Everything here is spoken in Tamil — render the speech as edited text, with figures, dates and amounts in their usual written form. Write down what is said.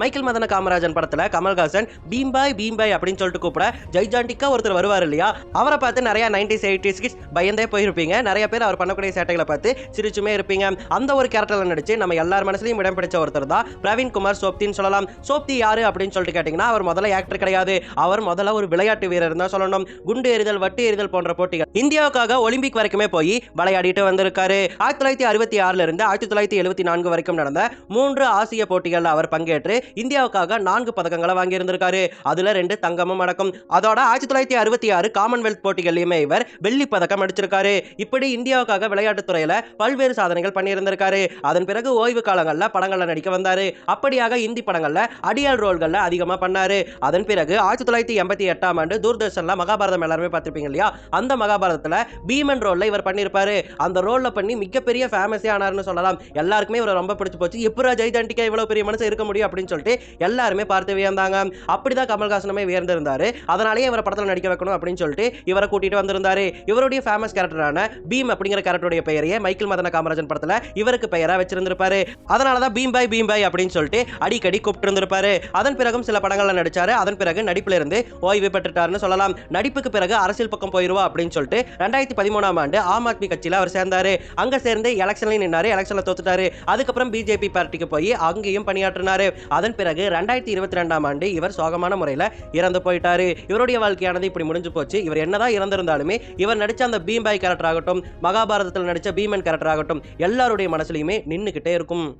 மைக்கேல் மதன காமராஜன் படத்துல கமல்ஹாசன் பீம்பாய் பீம்பாய் அப்படின்னு சொல்லிட்டு கூப்பிட ஜெய்ஜாண்டிக்கா ஒருத்தர் வருவார் இல்லையா, அவரை பார்த்து நிறைய 90s 80s கிட்ஸ் பயந்தே போயிருப்பீங்க. நிறைய பேர் அவர் பண்ணக்கூடிய சேட்டைகளை பார்த்து சிரிச்சுமே இருப்பீங்க. அந்த ஒரு கேரக்டர்ல நடிச்சு நம்ம எல்லார் மனசுலயும் இடம் பிடிச்ச ஒருத்தர் தான் பிரவீன் குமார் சோப்தின்னு சொல்லலாம். சோப்தி யாரு அப்படின்னு சொல்லிட்டு கேட்டீங்கன்னா, அவர் முதல்ல ஆக்டர் கிடையாது. அவர் முதல்ல ஒரு விளையாட்டு வீரர் தான் சொல்லணும். குண்டு எறிதல், வட்டு எறிதல் போன்ற போட்டிகள் இந்தியாவுக்காக ஒலிம்பிக் வரைக்குமே போய் விளையாடிட்டு வந்திருக்காரு. 1966 இருந்து 1974 வரைக்கும் நடந்த 3 ஆசிய போட்டிகள்ல அவர் பங்கேற்று இந்தியாவுக்காக 4 பதக்கங்களை வாங்கி இருந்திருக்காரு. அதுல 2 தங்கமும் அடக்கம். அதோட 1966 காமன்வெல்த் போட்டிகள்லயுமே இவர் வெள்ளி பதக்கம் அடிச்சிருக்காரு. இப்படி இந்தியாவுக்காக விளையாட்டுத் துறையில பல்வேறு சாதனைகள் பண்ணி இருந்திருக்காரு. அதன் பிறகு ஓய்வு காலங்கள்ல படங்கள்ல நடிக்க வந்தாரு. அப்படியாக இந்தி படங்கள்ல அடியாள் ரோல்கள்ல அதிகமா பண்ணாரு. அதன் பிறகு 1988 ஆண்டு தூர்தர்ஷன்ல மகாபாரதம் எல்லாருமே பார்த்திருப்பீங்க இல்லையா, அந்த மகாபாரதத்துல பீமன் ரோல்ல இவர் பண்ணிருப்பாரு. அந்த ரோல்ல பண்ணி மிகப்பெரிய ஃபேமஸே ஆனார்னு சொல்லலாம். எல்லாருக்குமே இவரை ரொம்ப பிடிச்சு போச்சு. எப்பரா ஜெய்ஜாண்டிக்கா இவ்வளவு பெரிய மனுஷன் இருக்க முடியும் அப்படின்னு சொல்லிட்டு எல்லாருமே பார்த்து வியந்தாங்க. அப்படிதான் கமல்ஹாசனுமே வியந்திருந்தாரு. அதனாலேயே இவரை படத்துல நடிக்க வைக்கணும் அப்படின்னு சொல்லிட்டு இவரை கூட்டிட்டு வந்திருந்தாரு. இவருடைய ஃபேமஸ் கேரக்டரான பீம் அப்படிங்கிற கேரக்டருடைய பெயரையே மைக்கேல் மதன காமராஜன் படத்துல இவருக்கு பெயரா வச்சிருந்திருப்பாரு. அதனாலதான் பீம் பாய் அப்படின்னு சொல்லிட்டு அடிக்கடி கூப்பிட்டு இருந்திருப்பாரு. அதன் பிறகும் சில படங்கள்ல நடிச்சாரு. அதன் பிறகு நடிப்புல இருந்து ஓய்வு பெற்றுட்டாருன்னு சொல்லலாம். நடிப்புக்கு பிறகு அரசியல் பக்கம் போயிருவா அப்படின்னு சொல்லிட்டு 2013 ஆண்டு ஆம் ஆத்மி கட்சியில அவர் சேர்ந்தாரு. அங்க சேர்ந்து எலெக்ஷன்ல நின்னாரு. எலெக்ஷன்ல தோத்துட்டாரு. அதுக்கப்புறம் பிஜேபி பார்ட்டிக்கு போய் அங்கேயும் பணியாற்றினாரு. அதன் பிறகு 2022 ஆண்டு இவர் சோகமான முறையில இறந்து போயிட்டாரு. இவருடைய வாழ்க்கையானது இப்படி முடிஞ்சு போச்சு. இவர் என்னதான் இறந்திருந்தாலுமே இவர் நடிச்ச அந்த பீம் பாய் கேரக்டர் ஆகட்டும், மகாபாரதத்தில் நடிச்ச பீமன் கேரக்டர் ஆகட்டும், எல்லாருடைய மனசுலயுமே நின்னுகிட்டே இருக்கும்.